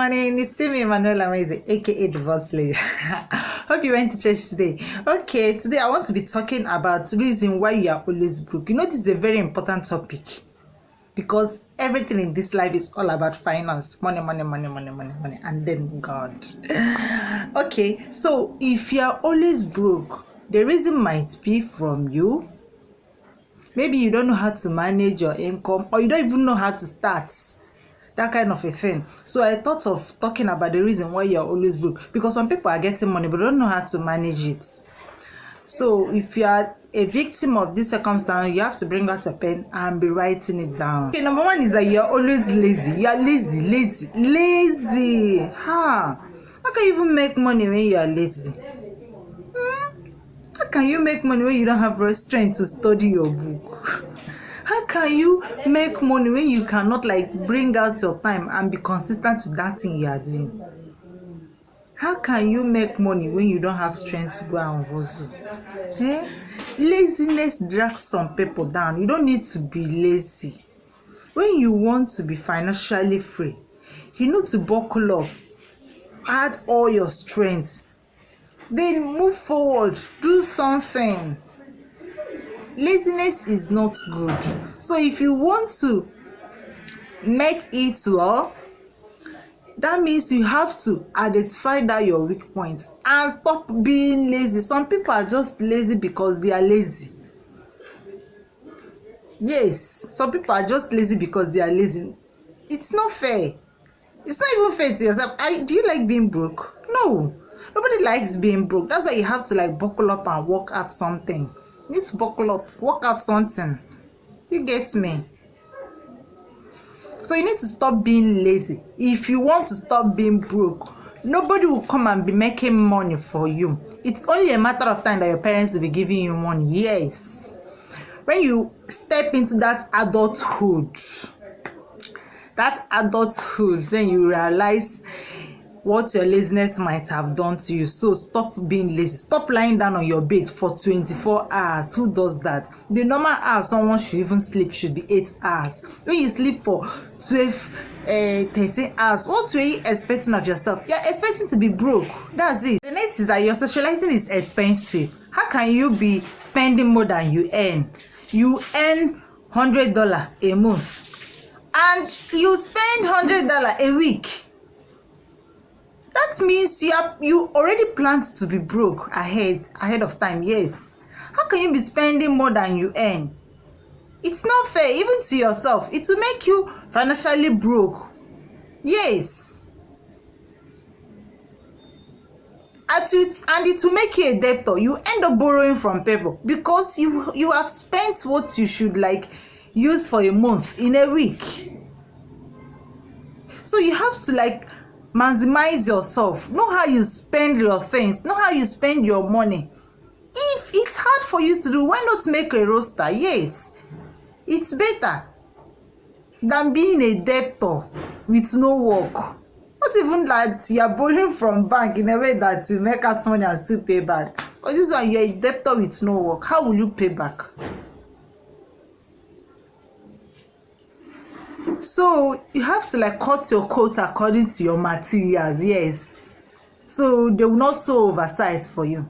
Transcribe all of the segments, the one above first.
morning. It's me, Emanuela Amazing, aka the Boss Lady. Hope you went to church today. Okay, today I want to be talking about the reason why you are always broke. You know, this is a very important topic because everything in this life is all about finance, money, and then God. Okay, so if you are always broke, the reason might be from you. Maybe you don't know how to manage your income, or you don't even know how to start. That kind of a thing. So I thought of talking about the reason why you're always broke, because some people are getting money but don't know how to manage it. So if you are a victim of this circumstance, you have to bring out a pen and be writing it down. Okay, number one is that you're always lazy. You're lazy. How can you even make money when you are lazy? How can you make money when you don't have strength to study your book? How can you make money when you cannot bring out your time and be consistent with that thing you are doing? How can you make money when you don't have strength to go and hustle? Laziness drags some people down. You don't need to be lazy. When you want to be financially free, you need to buckle up, add all your strength, then move forward, do something. Laziness is not good. So if you want to make it well, that means you have to identify that your weak point and stop being lazy. Some people are just lazy because they are lazy. Yes, some people are just lazy because they are lazy. It's not fair. It's not even fair to yourself. Do you like being broke? No. Nobody likes being broke. That's why you have to buckle up and work at something. Just buckle up, work out something. You get me? So you need to stop being lazy. If you want to stop being broke, nobody will come and be making money for you. It's only a matter of time that your parents will be giving you money. Yes. When you step into that adulthood, then you realize what your laziness might have done to you. So stop being lazy. Stop lying down on your bed for 24 hours. Who does that? The normal hours someone should even sleep should be 8 hours. When you sleep for 12, 13 hours, what were you expecting of yourself? You're expecting to be broke. That's it. The next is that your socializing is expensive. How can you be spending more than you earn? You earn $100 a month and you spend $100 a week. That means you already planned to be broke ahead of time. Yes. How can you be spending more than you earn? It's not fair, even to yourself. It will make you financially broke. Yes. And it will make you a debtor. You end up borrowing from people because you have spent what you should use for a month in a week. So you have to maximize yourself. Know how you spend your things. Know how you spend your money. If it's hard for you to do, why not make a roster? Yes, it's better than being a debtor with no work. Not even that you are borrowing from bank in a way that you make out money and still pay back. But this one, you're a debtor with no work. How will you pay back? So you have to cut your coat according to your materials. Yes, so they will not sew oversized for you.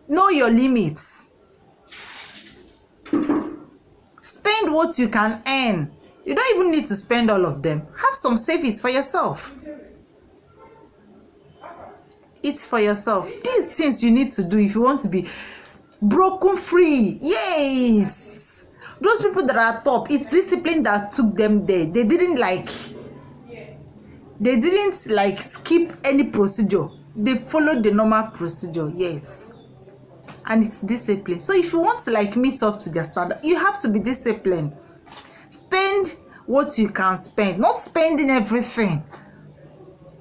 Know your limits. Spend what you can earn. You don't even need to spend all of them. Have some savings for yourself. It's for yourself. These things you need to do if you want to be broken free. Yes, those people that are top, it's discipline that took them there. They didn't skip any procedure. They followed the normal procedure. Yes, and it's discipline. So if you want to meet up to their standard, you have to be disciplined. Spend what you can spend, not spending everything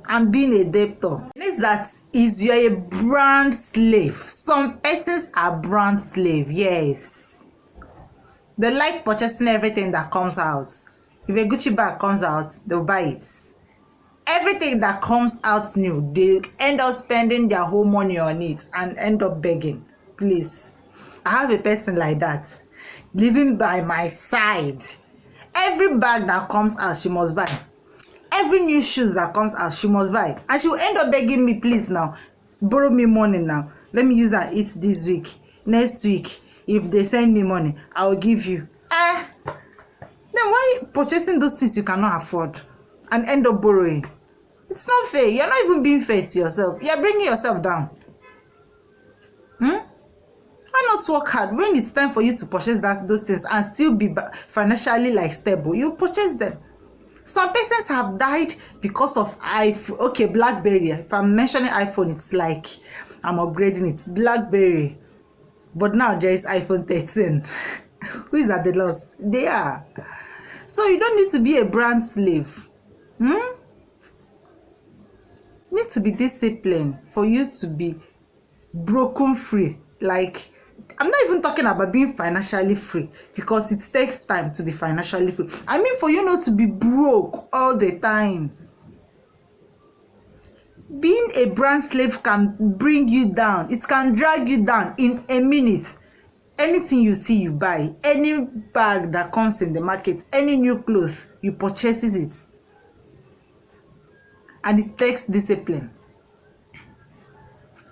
and being a debtor. Next, that is you're a brand slave. Some persons are brand slave. Yes, they like purchasing everything that comes out. If a Gucci bag comes out, they'll buy it. Everything that comes out new, they end up spending their whole money on it and end up begging. Please, I have a person like that living by my side. Every bag that comes out, she must buy. Every new shoes that comes out, she must buy. And she will end up begging me, please now, borrow me money now. Let me use and eat this week. Next week, if they send me money, I will give you. Then why purchasing those things you cannot afford and end up borrowing? It's not fair. You're not even being fair to yourself. You're bringing yourself down. Why not work hard when it's time for you to purchase those things and still be financially like stable? You purchase them. Some persons have died because of iPhone. Okay, BlackBerry. If I'm mentioning iPhone, it's like I'm upgrading it. BlackBerry. But now there is iPhone 13. Who is at the loss? They are. So you don't need to be a brand slave. You need to be disciplined for you to be broken free. Like, I'm not even talking about being financially free, because it takes time to be financially free. I mean, for you not to be broke all the time. Being a brand slave can bring you down. It can drag you down in a minute. Anything you see, you buy. Any bag that comes in the market, any new clothes, you purchase it. And it takes discipline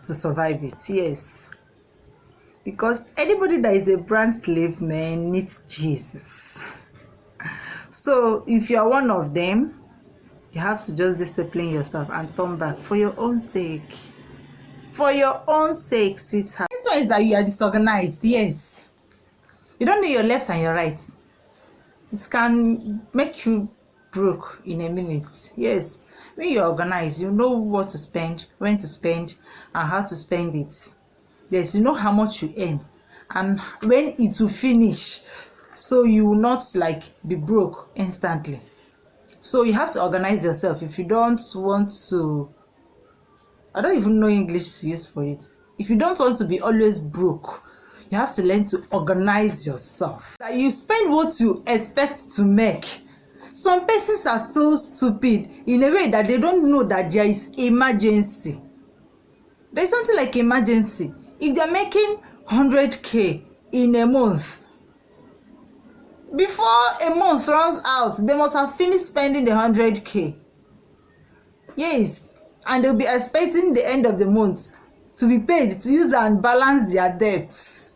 to survive it. Yes. Because anybody that is a brand slave, man, needs Jesus. So if you are one of them, you have to just discipline yourself and turn back for your own sake. For your own sake, sweetheart. This one is that you are disorganized. Yes. You don't know your left and your right. It can make you broke in a minute. Yes. When you're organized, you know what to spend, when to spend, and how to spend it. Yes, you know how much you earn and when it will finish, so you will not like be broke instantly. So you have to organize yourself. If you don't want to, I don't even know English to use for it. If you don't want to be always broke, you have to learn to organize yourself. That you spend what you expect to make. Some persons are so stupid in a way that they don't know that there is emergency. There's something like emergency. If they're making 100K in a month, before a month runs out, they must have finished spending the 100K. Yes, and they'll be expecting the end of the month to be paid to use and balance their debts.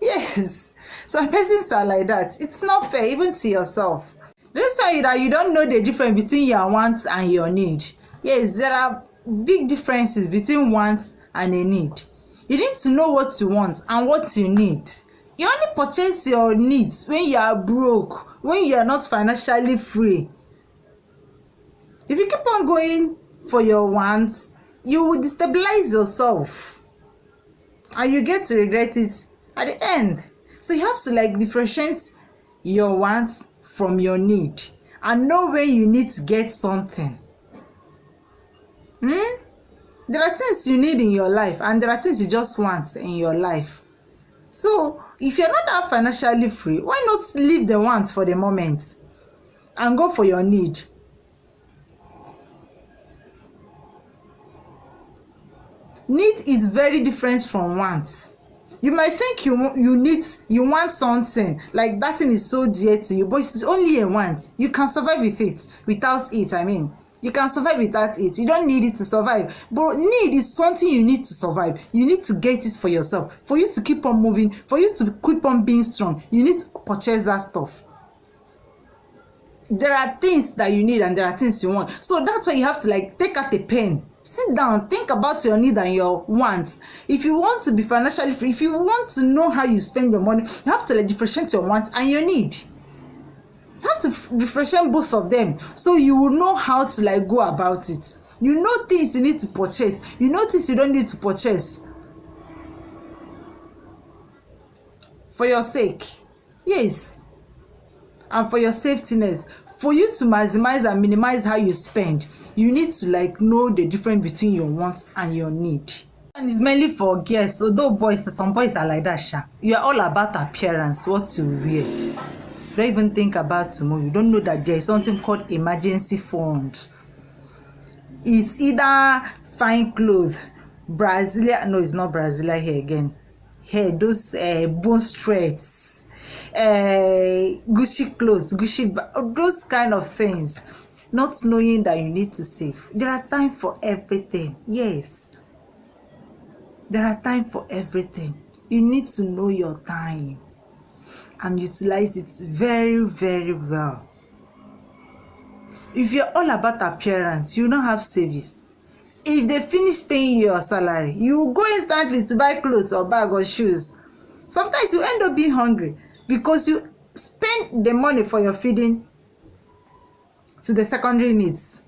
Yes, some persons are like that. It's not fair even to yourself. The reason that you don't know the difference between your wants and your need. Yes, there are big differences between wants and a need. You need to know what you want and what you need. You only purchase your needs when you are broke, when you are not financially free. If you keep on going for your wants, you will destabilize yourself and you get to regret it at the end. So you have to like differentiate your wants from your need and know when you need to get something. There are things you need in your life and there are things you just want in your life. So if you're not that financially free, why not leave the want for the moment and go for your need? Need is very different from wants. You might think you want something, like that thing is so dear to you, but it's only a want. You can survive with it, without it, I mean. You can survive without it. You don't need it to survive. But need is something you need to survive. You need to get it for yourself. For you to keep on moving, for you to keep on being strong, you need to purchase that stuff. There are things that you need and there are things you want. So that's why you have to like take out a pen. Sit down, think about your need and your wants. If you want to be financially free, if you want to know how you spend your money, you have to like differentiate your wants and your need. You have to differentiate both of them so you will know how to like go about it. You know things you need to purchase. You know things you don't need to purchase. For your sake. Yes. And for your safety net. For you to maximize and minimize how you spend, you need to like know the difference between your wants and your need. And it's mainly for girls, although boys, some boys are like that. You are all about appearance, what to wear. Don't even think about tomorrow. You don't know that there is something called emergency fund. It's either fine clothes, Brazilian. No, it's not Brazilian here again. hair, those bone threads, Gucci clothes, those kind of things, not knowing that you need to save. There are time for everything. Yes, there are time for everything. You need to know your time and utilize it very, very well. If you're all about appearance, you don't have savings. If they finish paying you your salary, you go instantly to buy clothes or bag or shoes. Sometimes you end up being hungry because you spend the money for your feeding to the secondary needs,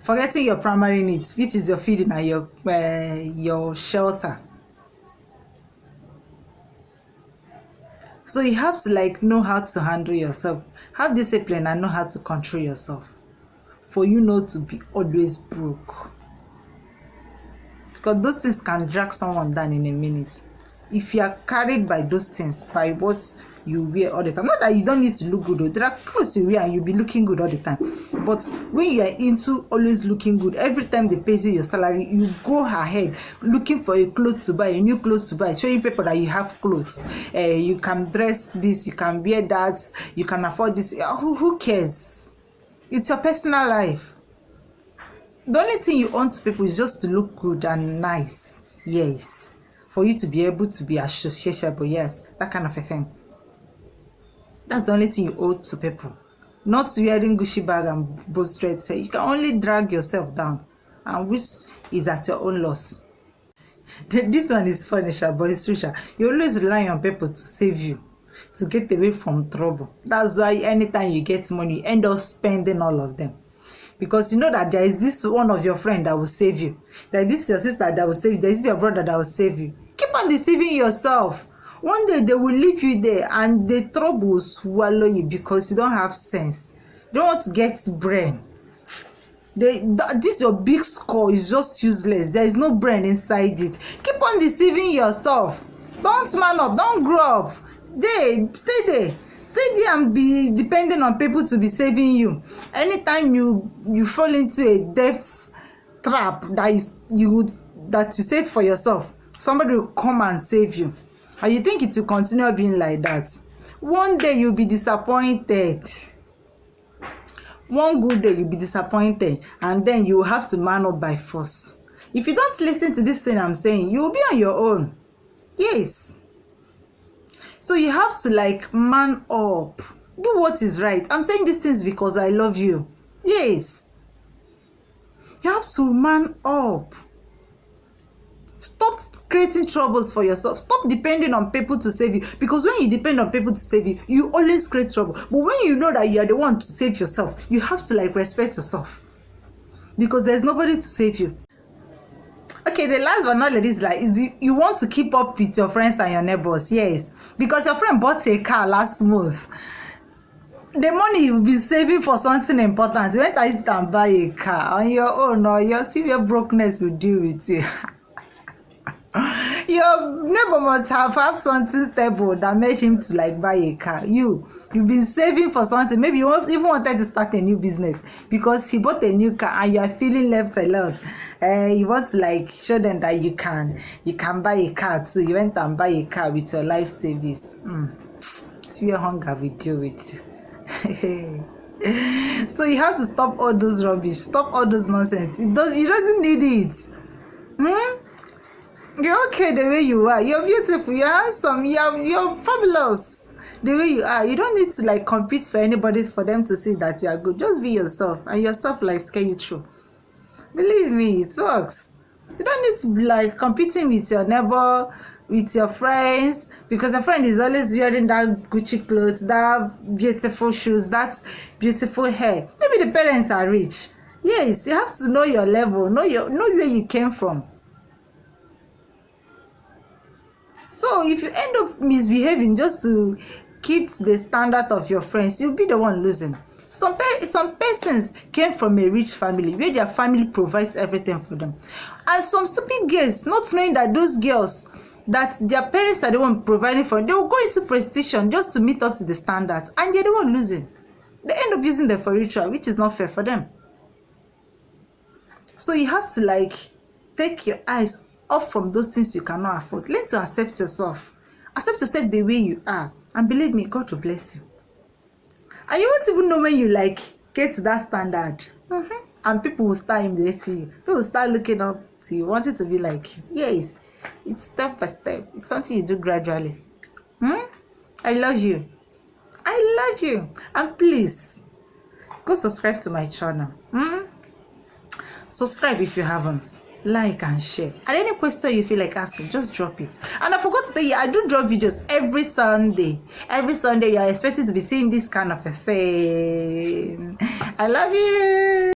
forgetting your primary needs, which is your feeding and your shelter. So you have to like know how to handle yourself, have discipline, and know how to control yourself for you not to be always broke. Because those things can drag someone down in a minute. If you are carried by those things, by what you wear all the time, not that you don't need to look good, though. There are clothes you wear and you'll be looking good all the time. But when you are into always looking good, every time they pay you your salary, you go ahead looking for a clothes to buy, a new clothes to buy, showing people that you have clothes. You can dress this, you can wear that, you can afford this. Who cares? It's your personal life. The only thing you owe to people is just to look good and nice. Yes. For you to be able to be associable. Yes. That kind of a thing. That's the only thing you owe to people. Not wearing Gucci bag and both straight. You can only drag yourself down. And which is at your own loss. This one is funny, but it's true. You always rely on people to save you, to get away from trouble. That's why anytime you get money, you end up spending all of them. Because you know that there is this one of your friend that will save you. There is this your sister that will save you. There is your brother that will save you. Keep on deceiving yourself. One day they will leave you there and the trouble will swallow you because you don't have sense. You don't want to get brain. This your big score is just useless. There is no brain inside it. Keep on deceiving yourself. Don't man up. Don't grow up. Stay there. Stay there and be depending on people to be saving you. Anytime you fall into a debt trap that you set for yourself, somebody will come and save you. And you think it will continue being like that. One day you'll be disappointed. One good day you'll be disappointed, and then you will have to man up by force. If you don't listen to this thing I'm saying, you will be on your own. Yes. So you have to like man up. Do what is right. I'm saying these things because I love you. Yes. You have to man up. Stop creating troubles for yourself. Stop depending on people to save you. Because when you depend on people to save you, you always create trouble. But when you know that you are the one to save yourself, you have to like respect yourself. Because there's nobody to save you. Okay, the last but not least is you want to keep up with your friends and your neighbors. Yes, because your friend bought a car last month. The money you've been saving for something important, you went and buy a car on your own, or your severe brokenness will deal with you. Your neighbor must have something stable that made him to like buy a car. You've been saving for something. Maybe you even wanted to start a new business because he bought a new car and you are feeling left alone. You want to like show them that you can buy a car too. You went and buy a car with your life savings. Severe hunger will deal with you. So you have to stop all those rubbish. Stop all those nonsense. He doesn't need it. You're okay the way you are. You're beautiful. You're handsome. You're fabulous the way you are. You don't need to like compete for anybody for them to see that you are good. Just be yourself, and yourself like scare you through. Believe me, it works. You don't need to be like competing with your neighbor, with your friends, because your friend is always wearing that Gucci clothes, that beautiful shoes, that beautiful hair. Maybe the parents are rich. Yes, you have to know your level, know where you came from. So if you end up misbehaving just to keep the standard of your friends, you'll be the one losing. Some persons came from a rich family where their family provides everything for them. And some stupid girls, not knowing that those girls, that their parents are the one providing for them, they will go into prostitution just to meet up to the standards. And they're the one losing. They end up using them for ritual, which is not fair for them. So you have to like take your eyes off from those things you cannot afford. Learn to accept yourself. Accept yourself the way you are. And believe me, God will bless you. And you won't even know when you like get to that standard. And people will start emulating you. People will start looking up to you, wanting to be like you. Yes, it's step by step. It's something you do gradually. I love you. I love you. And please, go subscribe to my channel. Subscribe if you haven't. Like and share. And any question you feel like asking, just drop it. And I forgot to tell you, I do drop videos every Sunday. Every Sunday, you are expected to be seeing this kind of a thing. I love you.